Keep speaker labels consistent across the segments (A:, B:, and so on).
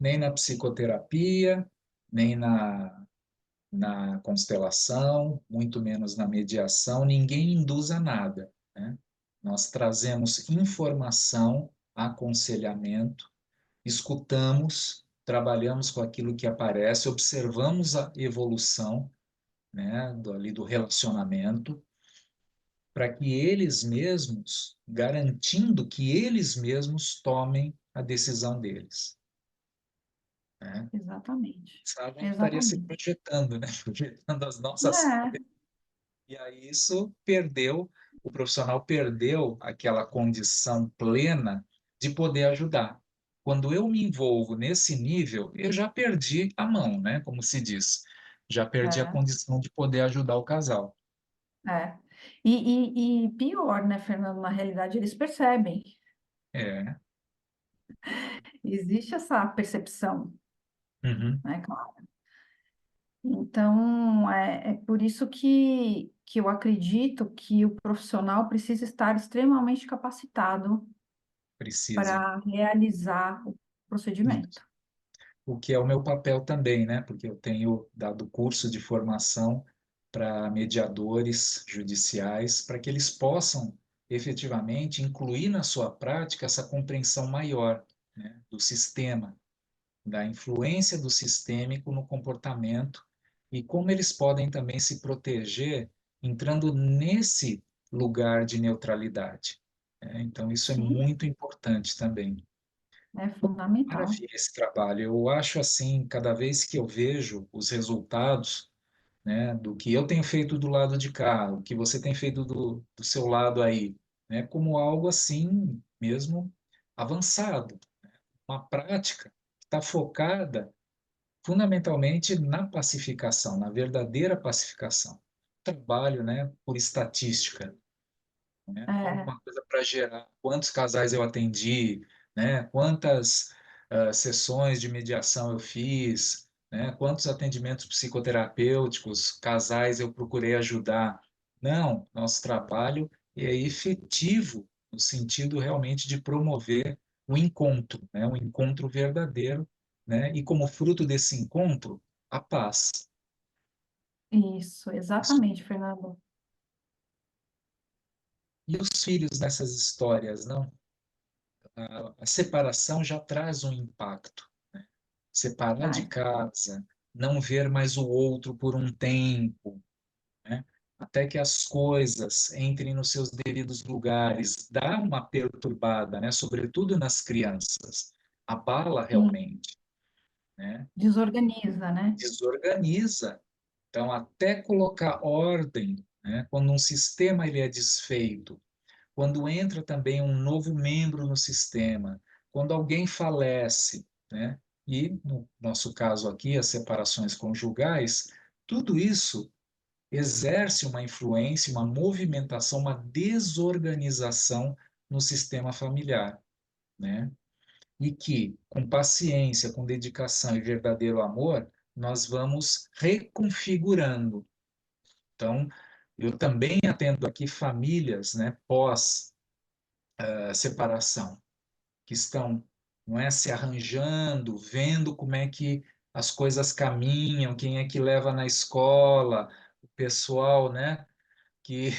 A: nem na psicoterapia, nem na constelação, muito menos na mediação, ninguém induz a nada, né? Nós trazemos informação, aconselhamento, escutamos, trabalhamos com aquilo que aparece, observamos a evolução, né, ali do relacionamento, para que eles mesmos, garantindo que eles mesmos tomem a decisão deles, né?
B: Exatamente.
A: Senão a gente estaria se
B: Exatamente.
A: projetando, né? Projetando as nossas.
B: É,
A: E aí isso perdeu, o profissional perdeu aquela condição plena de poder ajudar. Quando eu me envolvo nesse nível, eu já perdi a mão, né? Como se diz. Já perdi a
B: é,
A: condição de poder ajudar o casal.
B: é. E pior, né, Fernando? Na realidade, eles percebem.
A: É.
B: Existe essa percepção,
A: Uhum.
B: né, claro. Então, é por isso que eu acredito que o profissional precisa estar extremamente capacitado
A: Precisa.
B: para realizar o
A: E
B: procedimento.
A: o que é o meu papel também, né? Porque eu tenho dado curso de formação para mediadores judiciais, para que eles possam efetivamente incluir na sua prática essa compreensão maior, né, do sistema, da influência do sistêmico no comportamento e como eles podem também se proteger entrando nesse lugar de neutralidade, né? Então, isso é
B: Sim,
A: muito importante também.
B: é fundamental.
A: Maravilha esse trabalho. Eu acho assim, cada vez que eu vejo os resultados, né, do que eu tenho feito do lado de cá, o que você tem feito do seu lado aí, né, como algo assim mesmo avançado, uma prática que está focada fundamentalmente na pacificação, na verdadeira pacificação. Trabalho, né, por estatística, né?
B: É,
A: Alguma coisa para gerar quantos casais eu atendi, né? Quantas sessões de mediação eu fiz, né? Quantos atendimentos psicoterapêuticos, casais eu procurei ajudar. Não, nosso trabalho é efetivo no sentido realmente de promover o encontro, né? Um encontro verdadeiro, né? E como fruto desse encontro, a paz.
B: isso, exatamente, Fernando.
A: E os filhos nessas histórias, não? A separação já traz um impacto. Separar de
B: Traz.
A: casa, não ver mais o outro por um tempo, né? Até que as coisas entrem nos seus devidos lugares, dá uma perturbada, né? Sobretudo nas crianças, abala
B: Sim,
A: realmente, né?
B: desorganiza, né?
A: Desorganiza. Então, até colocar ordem, né? Quando um sistema ele é desfeito, quando entra também um novo membro no sistema, quando alguém falece, né? E no nosso caso aqui, as separações conjugais, tudo isso exerce uma influência, uma movimentação, uma desorganização no sistema familiar, né? E que, com paciência, com dedicação e verdadeiro amor, nós vamos reconfigurando. Então, eu também atendo aqui famílias, né, pós separação, que estão, não é, se arranjando, vendo como é que as coisas caminham, quem é que leva na escola, o pessoal, né, que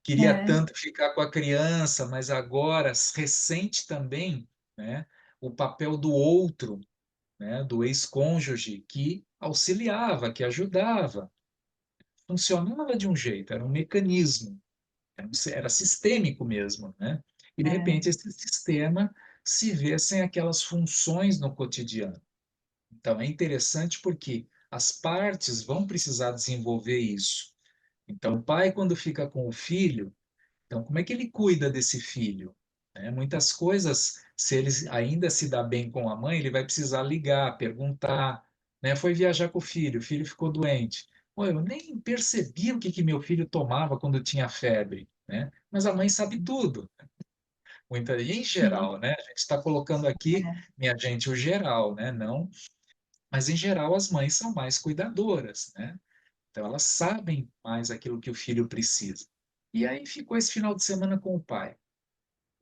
A: queria
B: É,
A: tanto ficar com a criança, mas agora ressente também, né, o papel do outro, né, do ex-cônjuge que auxiliava, que ajudava. Funcionava de um jeito, era um mecanismo, era sistêmico mesmo, né? E de
B: é,
A: repente esse sistema se vê sem aquelas funções no cotidiano. Então é interessante porque as partes vão precisar desenvolver isso. Então o pai quando fica com o filho, então como é que ele cuida desse filho? Muitas coisas, se ele ainda se dá bem com a mãe, ele vai precisar ligar, perguntar, né? Foi viajar com o filho ficou doente. Pô, eu nem percebi o que que meu filho tomava quando tinha febre, né? Mas a mãe sabe tudo. Muita, e em
B: sim,
A: geral, né? A gente está colocando aqui,
B: é,
A: minha gente, o geral, né? Não, mas em geral as mães são mais cuidadoras, né? Então elas sabem mais aquilo que o filho precisa. E aí ficou esse final de semana com o pai.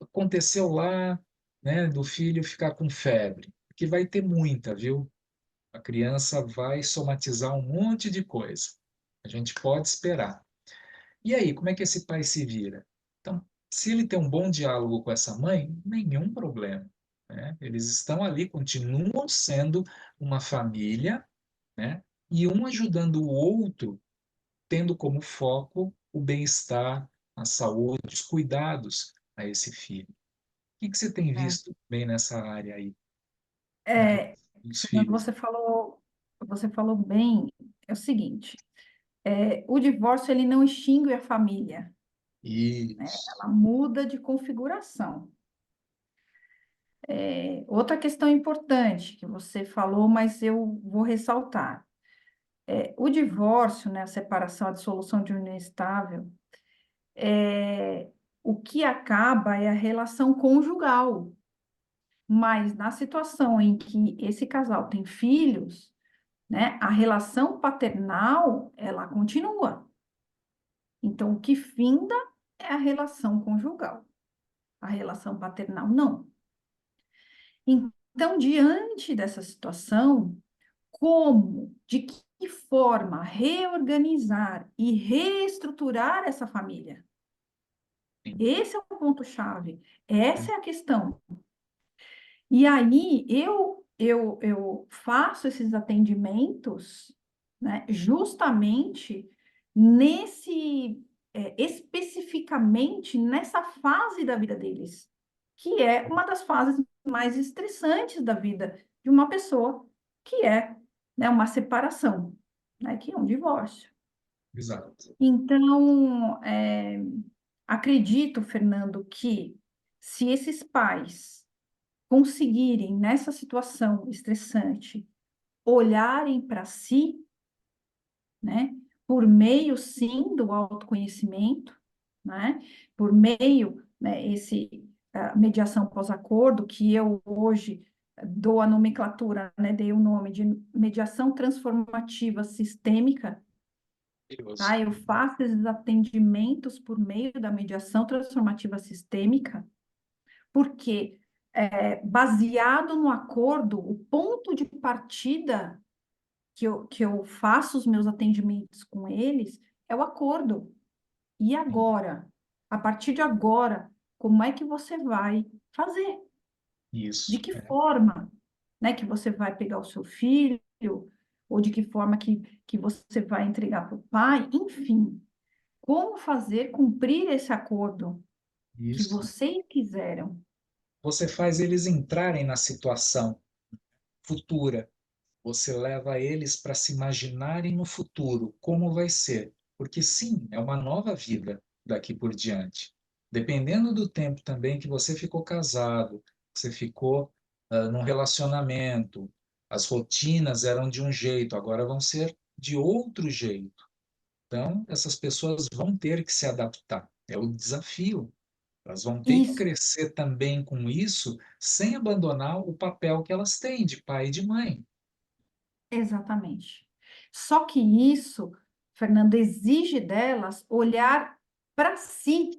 A: Aconteceu lá, né, do filho ficar com febre. porque vai ter muita, viu? A criança vai somatizar um monte de coisa. A gente pode esperar. E aí, como é que esse pai se vira? Então, se ele tem um bom diálogo com essa mãe, nenhum problema, né? Eles estão ali, continuam sendo uma família, né? E um ajudando o outro, tendo como foco o bem-estar, a saúde, os cuidados a esse filho. O que você tem
B: É.
A: visto bem nessa área aí, na
B: É,
A: relação dos
B: Fernando,
A: filhos?
B: você falou bem, é o seguinte, o divórcio ele não extingue a família, né?
A: Isso,
B: Ela muda de configuração. Outra questão importante que você falou, mas eu vou ressaltar. O divórcio, né, a separação, a dissolução de união estável, o que acaba é a relação conjugal. Mas na situação em que esse casal tem filhos, né, a relação paternal, ela continua. Então, o que finda é a relação conjugal. A relação paternal, não. Então, diante dessa situação, como, de que forma reorganizar e reestruturar essa família?
A: sim.
B: Esse é o ponto-chave. Essa é a questão. E aí eu faço esses atendimentos, né, justamente especificamente nessa fase da vida deles, que é uma das fases mais estressantes da vida de uma pessoa, que é, né, uma separação, né, que é um divórcio.
A: Exato.
B: Então, acredito, Fernando, que se esses pais conseguirem, nessa situação estressante, olharem para si, né, por meio, sim, do autoconhecimento, né, por meio, né, mediação pós-acordo, que eu hoje dou a nomenclatura, né, dei o nome de mediação transformativa sistêmica, tá?
A: Deus.
B: Eu faço esses atendimentos por meio da mediação transformativa sistêmica, porque baseado no acordo, o ponto de partida que eu faço os meus atendimentos com eles é o acordo. E agora? A partir de agora, como é que você vai fazer? De
A: Isso.
B: que
A: É.
B: forma, né, que você vai pegar o seu filho, ou de que forma que você vai entregar para o pai, enfim, como fazer cumprir esse acordo que
A: Isso.
B: vocês quiseram.
A: Você faz eles entrarem na situação futura. Você leva eles para se imaginarem no futuro, como vai ser. Porque sim, é uma nova vida daqui por diante. Dependendo do tempo também que você ficou casado, que você ficou num relacionamento, as rotinas eram de um jeito, agora vão ser de outro jeito. Então, essas pessoas vão ter que se adaptar. É o desafio. Elas vão ter que
B: Isso,
A: crescer também com isso, sem abandonar o papel que elas têm de pai e de mãe.
B: exatamente. Só que isso, Fernando, exige delas olhar para si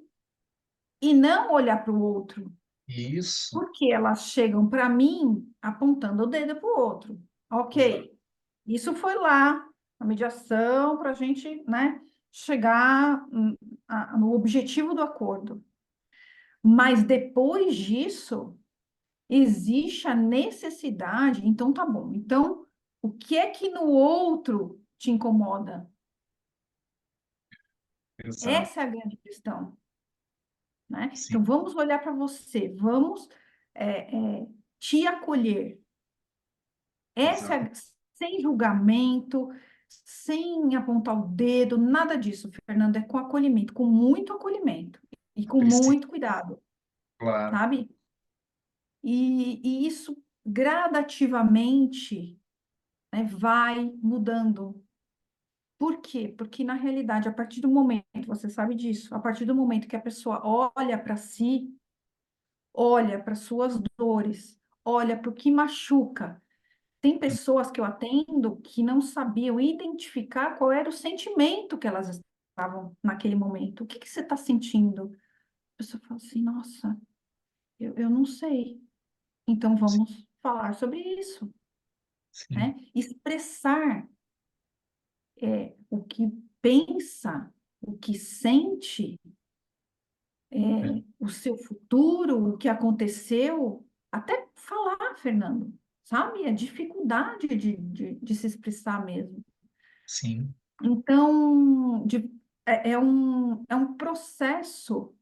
B: e não olhar para o outro,
A: Isso,
B: porque elas chegam para mim apontando o dedo para o outro.
A: exato.
B: Ok, isso foi lá, a mediação para a gente, né, chegar no objetivo do acordo. Mas depois disso, existe a necessidade, então tá bom. Então, o que é que no outro te incomoda?
A: Exato.
B: Essa é a grande questão, né?
A: Sim,
B: Então, vamos olhar para você, vamos te acolher. Essa
A: exato.
B: é, sem julgamento, sem apontar o dedo, nada disso, Fernando, é com acolhimento, com muito acolhimento e com
A: Precisa,
B: muito cuidado,
A: claro.
B: sabe? E isso gradativamente, né, vai mudando. Por quê? Porque, na realidade, a partir do momento, você sabe disso, a partir do momento que a pessoa olha para si, olha para suas dores, olha para o que machuca. Tem pessoas que eu atendo que não sabiam identificar qual era o sentimento que elas estavam naquele momento. O que que você está sentindo? A pessoa fala assim, nossa, eu não sei. Então
A: Sim,
B: vamos. falar sobre isso,
A: sim,
B: né? Expressar o que pensa, o que sente,
A: é,
B: o seu futuro, o que aconteceu, até falar, Fernando, sabe? A dificuldade de se expressar mesmo.
A: sim,
B: Então, é um processo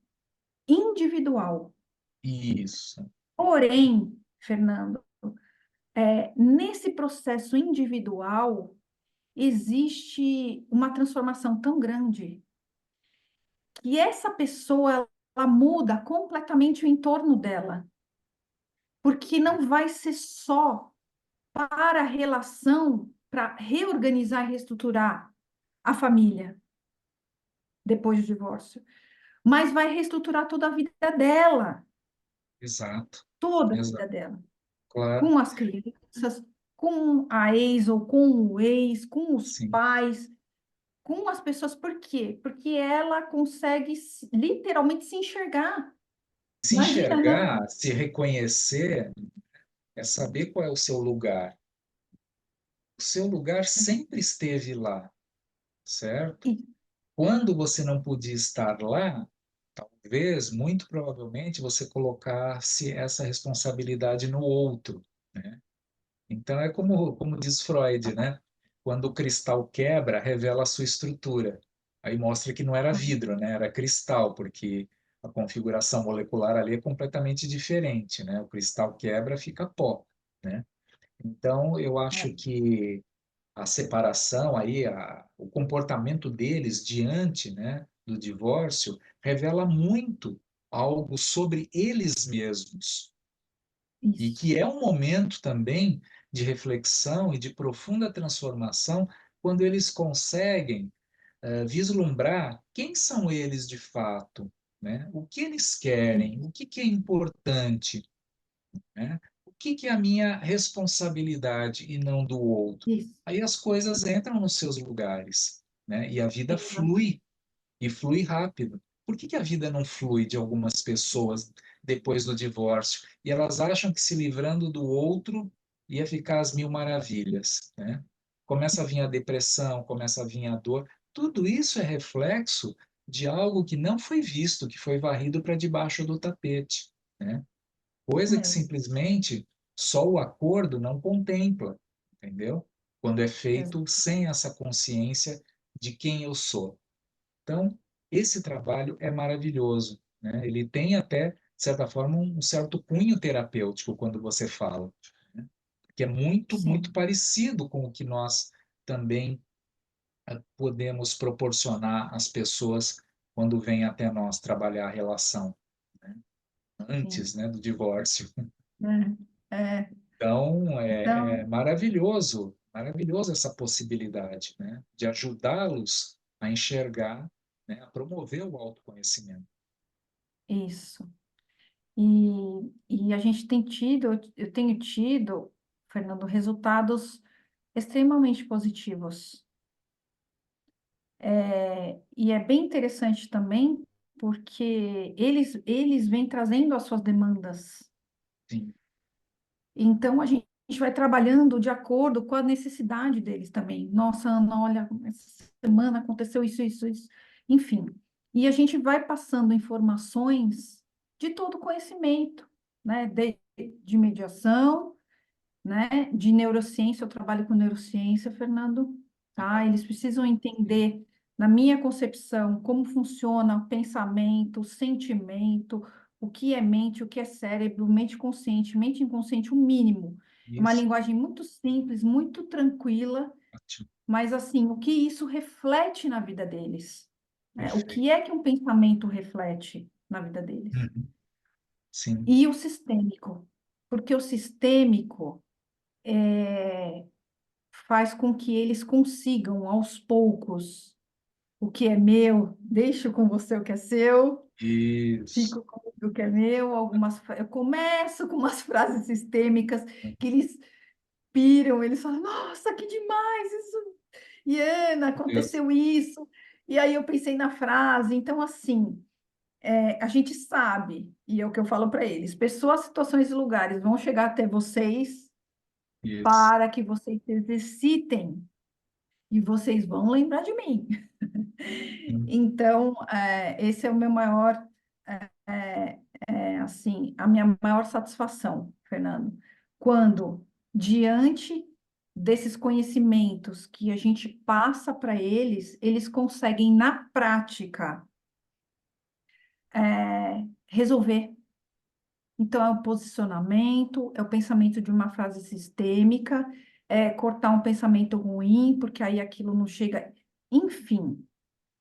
B: individual.
A: isso,
B: Porém, Fernando, nesse processo individual, existe uma transformação tão grande que essa pessoa ela muda completamente o entorno dela, porque não vai ser só para a relação, para reorganizar e reestruturar a família depois do divórcio, mas vai reestruturar toda a vida dela,
A: exato,
B: toda a vida
A: exato,
B: dela,
A: claro,
B: com as crianças, com a ex ou com o ex, com os
A: sim.
B: pais, com as pessoas. Por quê? Porque ela consegue literalmente se enxergar.
A: Se
B: Imagina, né?
A: enxergar, se reconhecer, é saber qual é o seu lugar. O seu lugar sempre esteve lá, certo?
B: E-
A: Quando você não podia estar lá, talvez, muito provavelmente, você colocasse essa responsabilidade no outro, né? Então é como diz Freud, né? Quando o cristal quebra, revela a sua estrutura. Aí mostra que não era vidro, né? Era cristal, porque a configuração molecular ali é completamente diferente, né? O cristal quebra, fica pó, né? Então eu acho
B: é,
A: que a separação aí, o comportamento deles diante, né, do divórcio revela muito algo sobre eles mesmos e
B: isso,
A: que é um momento também de reflexão e de profunda transformação quando eles conseguem vislumbrar quem são eles de fato, né? O que eles querem, o que que é importante, né? O que que é a minha responsabilidade e não do outro?
B: isso,
A: Aí as coisas entram nos seus lugares, né? E a vida
B: exatamente.
A: flui, e flui rápido. Por que que a vida não flui de algumas pessoas depois do divórcio? E elas acham que se livrando do outro ia ficar às mil maravilhas, né? Começa a vir a depressão, começa a vir a dor. Tudo isso é reflexo de algo que não foi visto, que foi varrido para debaixo do tapete, né? Coisa que
B: É,
A: simplesmente só o acordo não contempla, entendeu? Quando é
B: ex-
A: feito sem essa consciência de quem eu sou. Então, esse trabalho é maravilhoso, né? Ele tem até, de certa forma, um certo cunho terapêutico quando você fala, né? Que é muito, muito
B: sim,
A: parecido com o que nós também podemos proporcionar às pessoas quando vêm até nós trabalhar a relação, né?
B: sim.
A: Antes, né, do divórcio.
B: É, é.
A: Então, é
B: Então,
A: maravilhoso, maravilhoso essa possibilidade, né, de ajudá-los a enxergar, né, a promover o autoconhecimento.
B: isso. E a gente tem tido, eu tenho tido, Fernando, resultados extremamente positivos. E é bem interessante também, porque eles vêm trazendo as suas demandas.
A: Sim,
B: Então, a gente vai trabalhando de acordo com a necessidade deles também. Nossa, Ana, olha, essa semana aconteceu isso, isso, isso. Enfim. E a gente vai passando informações de todo conhecimento, né? De mediação, né? De neurociência, eu trabalho com neurociência, Fernando, tá?
A: legal.
B: Eles precisam
A: Sim,
B: entender, na minha concepção, como funciona o pensamento, o sentimento, o que é mente, o que é cérebro, mente consciente, mente inconsciente, o mínimo. É uma
A: isso,
B: linguagem muito simples, muito tranquila,
A: ótimo,
B: mas assim, o que isso reflete na vida deles, né? O
A: perfeito.
B: que é que um pensamento reflete na vida deles?
A: Uhum. Sim,
B: E o sistêmico, porque o sistêmico faz com que eles consigam, aos poucos, o que é meu, deixo com você o que é seu,
A: isso.
B: fico com o que é meu. Eu começo com umas frases sistêmicas que eles piram, eles falam, nossa, que demais isso! E Ana,
A: Deus.
B: aconteceu isso. E aí eu pensei na frase. Então, assim, a gente sabe, e é o que eu falo para eles, pessoas, situações e lugares vão chegar até vocês
A: Isso.
B: para que vocês se exercitem e vocês vão lembrar de mim.
A: Hum.
B: Então, esse é o meu maior, assim, a minha maior satisfação, Fernando, quando, diante desses conhecimentos que a gente passa para eles, eles conseguem, na prática, resolver. Então, é o posicionamento, é o pensamento de uma frase sistêmica, é cortar um pensamento ruim, porque aí aquilo não chega. Enfim,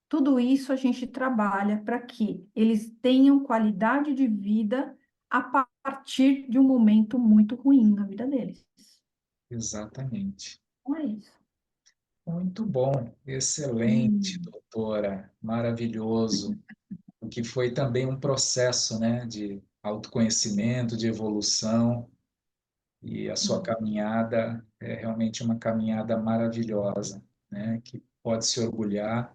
B: tudo isso a gente trabalha para que eles tenham qualidade de vida a partir de um momento muito ruim na vida deles.
A: Exatamente.
B: Então é isso.
A: Muito bom, excelente,
B: Hum,
A: doutora, maravilhoso. O que foi também um processo, né, de autoconhecimento, de evolução, e a sua
B: hum,
A: caminhada é realmente uma caminhada maravilhosa, né, que pode se orgulhar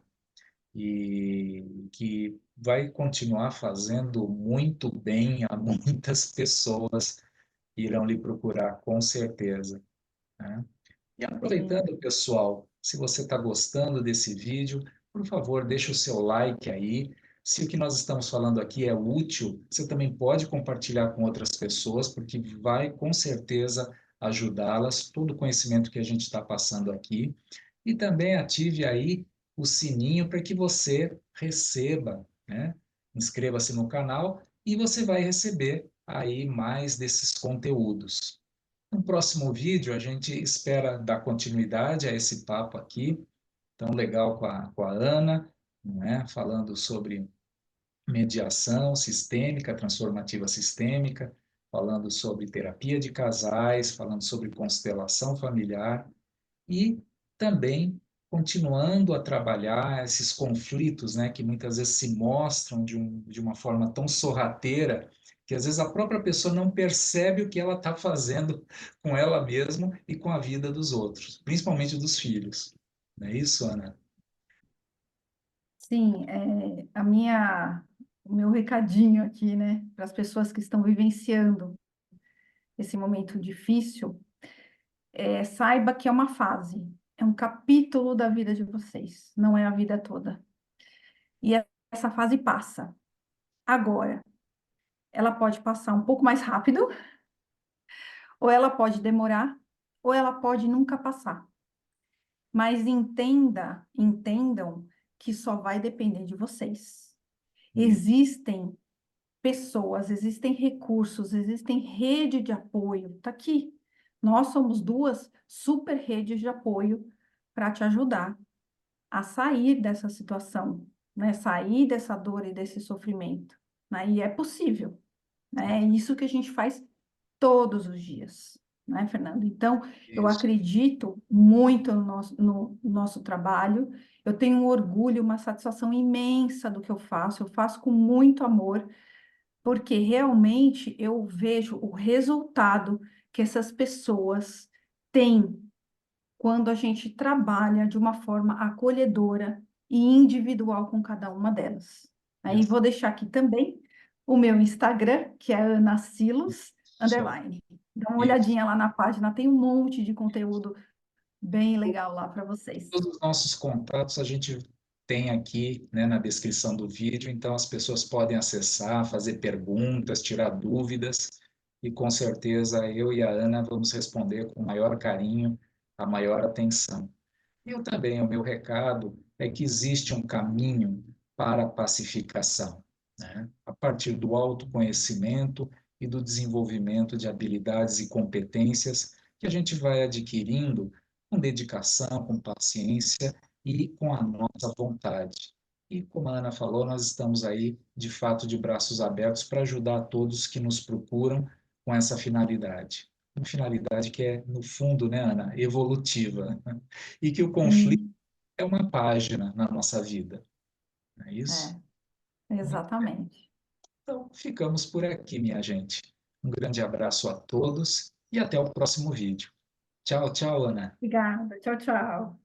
A: e que vai continuar fazendo muito bem a muitas pessoas que irão lhe procurar, com certeza, né? E
B: sim.
A: aproveitando, pessoal, se você está gostando desse vídeo, por favor, deixe o seu like aí. Se o que nós estamos falando aqui é útil, você também pode compartilhar com outras pessoas, porque vai com certeza ajudá-las, todo o conhecimento que a gente está passando aqui. E também ative aí o sininho para que você receba, né? Inscreva-se no canal e você vai receber aí mais desses conteúdos. No próximo vídeo, a gente espera dar continuidade a esse papo aqui, tão legal com a Ana, não é? Falando sobre mediação sistêmica, transformativa sistêmica, falando sobre terapia de casais, falando sobre constelação familiar e também continuando a trabalhar esses conflitos, né, que muitas vezes se mostram de uma forma tão sorrateira que às vezes a própria pessoa não percebe o que ela está fazendo com ela mesma e com a vida dos outros, principalmente dos filhos. Não é isso, Ana?
B: Sim, o meu recadinho aqui, né, para as pessoas que estão vivenciando esse momento difícil, saiba que é uma fase, é um capítulo da vida de vocês, não é a vida toda. E essa fase passa. Agora, ela pode passar um pouco mais rápido, ou ela pode demorar, ou ela pode nunca passar. Mas entendam que só vai depender de vocês.
A: E-
B: Existem pessoas, existem recursos, existem rede de apoio. Tá aqui. Nós somos duas super redes de apoio para te ajudar a sair dessa situação, né? Sair dessa dor e desse sofrimento, né? E é possível, né? É isso que a gente faz todos os dias, né, Fernando? Então, eu
A: Isso.
B: acredito muito no nosso trabalho. Eu tenho um orgulho, uma satisfação imensa do que eu faço. Eu faço com muito amor, porque realmente eu vejo o resultado que essas pessoas têm quando a gente trabalha de uma forma acolhedora e individual com cada uma delas. Aí
A: Isso.
B: vou deixar aqui também o meu Instagram, que é Ana Silos,
A: Isso.
B: underline. Dá uma
A: Isso.
B: olhadinha lá na página, tem um monte de conteúdo bem legal lá para vocês.
A: Todos os nossos contatos a gente tem aqui, né, na descrição do vídeo, então as pessoas podem acessar, fazer perguntas, tirar dúvidas, e com certeza eu e a Ana vamos responder com o maior carinho, a maior atenção. Eu também, o meu recado é que existe um caminho para a pacificação, né? A partir do autoconhecimento e do desenvolvimento de habilidades e competências que a gente vai adquirindo com dedicação, com paciência e com a nossa vontade. E como a Ana falou, nós estamos aí, de fato, de braços abertos para ajudar a todos que nos procuram com essa finalidade. Uma finalidade que é, no fundo, né, Ana, evolutiva, e que o conflito
B: Sim,
A: é uma página na nossa vida, não é isso?
B: é,
A: Muito-
B: exatamente.
A: Então, ficamos por aqui, minha gente. Um grande abraço a todos e até o próximo vídeo. Tchau, tchau, Ana.
B: Obrigada. Tchau, tchau.